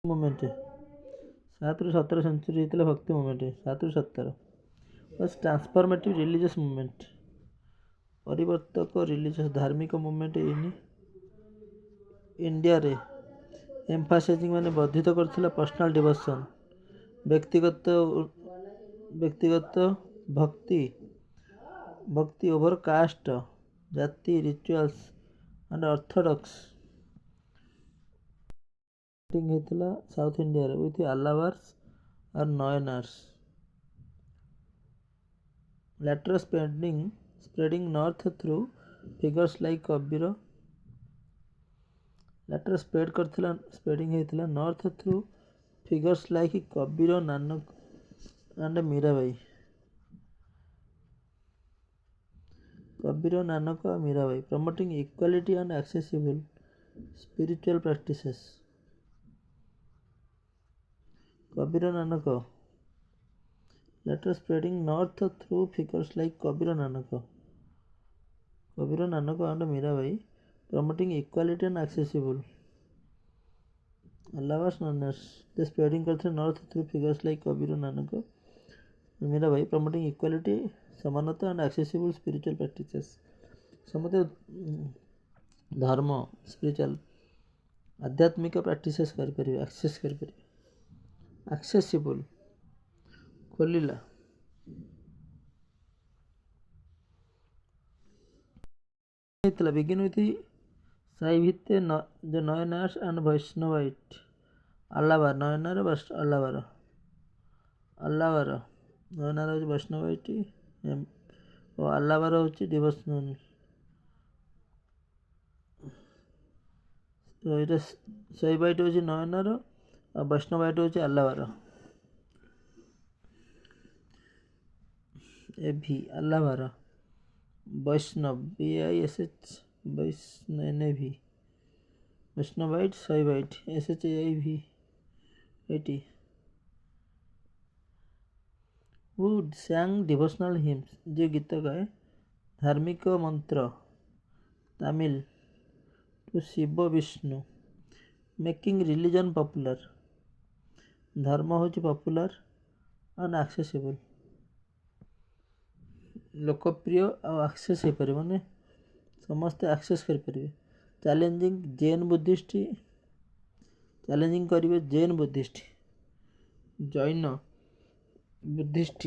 Movement 7 ରୁ 17 century होता भक्ति मूवमेंट 7 ରୁ 17 बस ट्रांसफॉर्मेटिव रिलीजियस मूवमेंट परिवर्तक रिलीजियस धार्मिक मूवमेंट इन इंडिया रे एम्फासाइजिंग माने वर्धित करथिला पर्सनल डिवोशन व्यक्तिगत व्यक्तिगत भक्ति भक्ति ओवर कास्ट जाति रिचुअल्स एंड ऑर्थोडॉक्स होता साउथ इंडिया रे विथ अलावार्स और नॉयनर्स later spreading north through figures like Kabir later spreading होता north through figures like Kabir Nanak and Mirabai Kabir Nanak और Mirabai promoting equality and accessible spiritual practices Kabir Nanak later spreading north through figures like Kabir Nanak and Mirabai promoting equality and accessible अलावास नॉनर्स they spreading करते north through figures like Kabir Nanak Mirabai promoting equality समानता and accessible spiritual practices समते धर्म spiritual आध्यात्मिक practices कर परिवे access कर परिवे accessible खोलिला begin with Saivitte the Noyonars and Vaishnavite Allavar Noyonar Allavar Noyonar होची Vaishnavite और Allavar होची devotional तो ये शैवाइट होची नयनार और वैष्णवाइट होची अल्लावार ए भी Alvar Vaishnav BISH Vaishnavi Vaishnavite Shaivite SHAIV 80 who sang devotional hymns जो गीत गाए धार्मिक मंत्र Tamil to Shiva Vishnu making religion popular धर्म होची पॉपुलर एंड एक्सेसिबल लोकप्रिय और एक्सेस हो पारे माने समस्त एक्सेस कर पारे चैलेंजिंग जैन बुद्धिस्ट चैलेंजिंग करिवे Jain Buddhist Jain Buddhist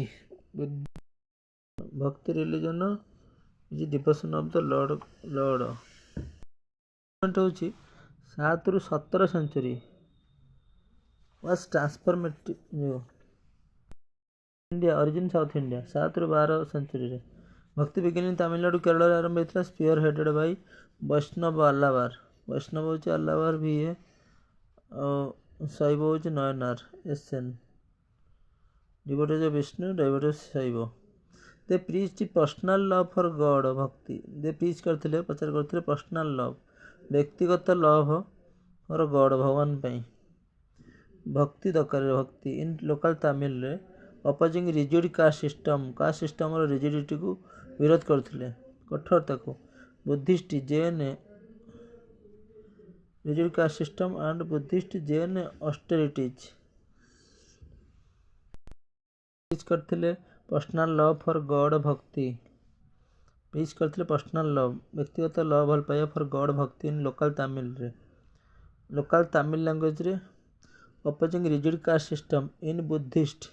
bhakti religion is devotion of the lord होची 7 ରୁ 17 century was transformative India origin south India 7 ରୁ 12 सेंचुरी रे भक्ति बिगिनिंग तमिलनाडु केरल रे आरंभ होता spearheaded by Vaishnav Alvar Vaishnav होची अल्लावार भी है और शैव होची Nayanar SN devotees of Vishnu devotees Shaiv they preached personal love for God bhakti they preach करथिले प्रचार करथिले पर्सनल लव व्यक्तिगत लव फॉर गॉड भगवान पई भक्ति दरकार भक्ति इन लोकल तमिल रे अपोजिंग रिजिड कास्ट सिस्टम रो रिजिडिटी को विरोध करथिले कठोरता को Buddhist Jain rigid caste system and Buddhist Jain austerities preach करथिले personal love for God bhakti preach करथिले पर्सनल लव व्यक्तिगत लव भल पाया for God bhakti in local Tamil language रे opposing rigid caste system in Buddhist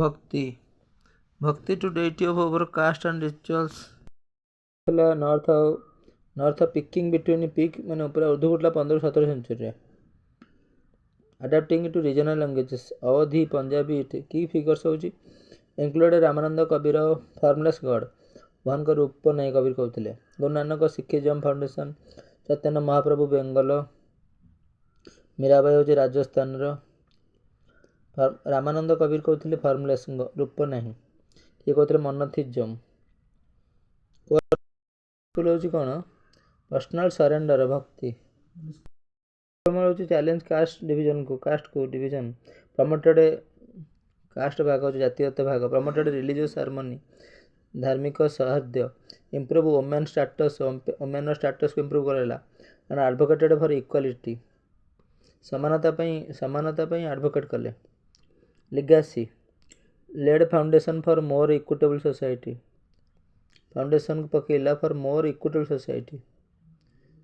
bhakti to deity of over caste and rituals north picking between pick माने ऊपर उर्दू उठला 15-17 century adapting to regional languages Awadhi Punjabi की figures होची included Ramanand Kabir formless God भगवान का रूप नहीं कबीर कहते गुरु नानक सिखिज्म फाउंडेशन चैतन्य महाप्रभु बेंगल मीराबाई होची राजस्थान रामानंद कबीर कहते फॉर्मलेस रूप नहीं ये कहते मोनोथिज्म कौन personal surrender bhakti challenge caste को डिवीजन प्रमोटेड कास्ट भाग होची जातीयता भाग प्रमोटेड रिलीजियस हार्मनी धार्मिक सौहार्द्य इंप्रूव वुमेन स्टेटस को इंप्रूव करेला एंड एडवोकेटेड फॉर इक्वालिटी समानता ପାଇଁ आडवोकेट कले। Legacy laid foundation for more equitable society foundation पकेला फॉर मोर इक्विटेबल सोसाइटी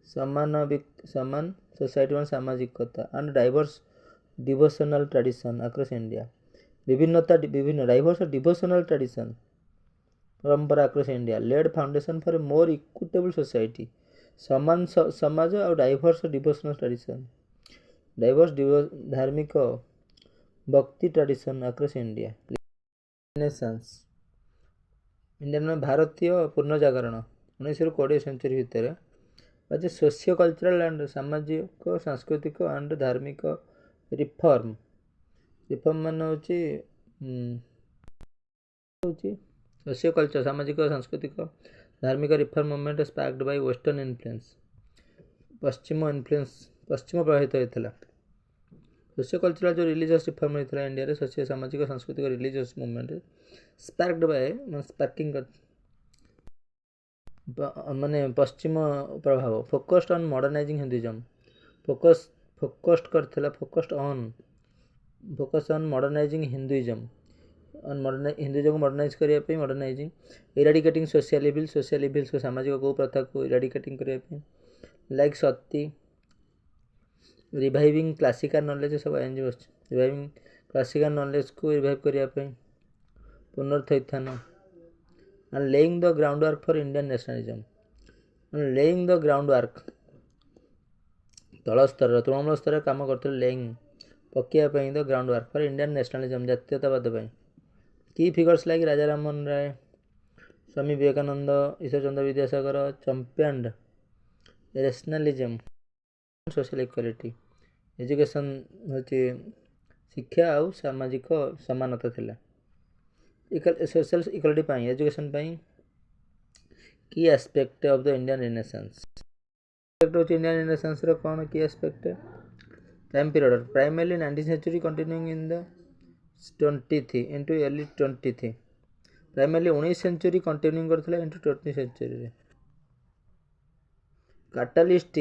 समान सोसाइटी में सामाजिकता and diverse devotional tradition across India विभिन्न डाइवर्स डिवोशनल ट्रेडिशन परंपरा across India laid foundation for more equitable society समान समाज और डाइवर्स डिवोशनल ट्रेडिशन धार्मिक भक्ति tradition across India renaissance Indian में भारतीय पुनर्जागरण 1920 सेंचुरी भितर आज सोशियो कल्चरल एंड सामाजिक सांस्कृतिक एंड धार्मिक रिफॉर्म मान सोशियो कल्चर सामाजिक सांस्कृतिक धार्मिक reform movement sparked by western influence पश्चिम प्रभावित होता सोशियो कल्चरल जो रिलीजियस रिफॉर्म होता इंडिया रे सोशियो सामाजिक सांस्कृतिक religious movement sparked by sparking माने पश्चिम प्रभाव focused on modernising Hinduism focus on modernising Hinduism Hinduism को मॉडर्नाइज करिया पे मॉडर्नाइजिंग इराडिकेटिंग सोशल इविल्स को सामाजिक कुप्रथा को इराडिकेटिंग करिया पे लाइक सती रिवाइविंग क्लासिकल नॉलेज सब एनजीओ रिवाइविंग क्लासिकल नॉलेज को रिवाइव करिया पे पुनरुत्थान and laying the groundwork for Indian nationalism and laying the groundwork Trinamool स्तर काम करते लेइंग पकिया the groundwork for Indian nationalism जातीयतावाद की figures like Raja Rammohan Roy Swami Vivekananda Ishwar Chandra Vidyasagar championed nationalism social equality education होची शिक्षा और सामाजिक समानता थिला सोशल इक्वालिटी पाई एजुकेशन पाई की aspect of the Indian renaissance Indian renaissance रो कौन की aspect time period primarily 19th century continuing in the 20th into early 20th primarily 19th century continuing करथला इनटू 20th सेंचुरी रे कैटलिस्ट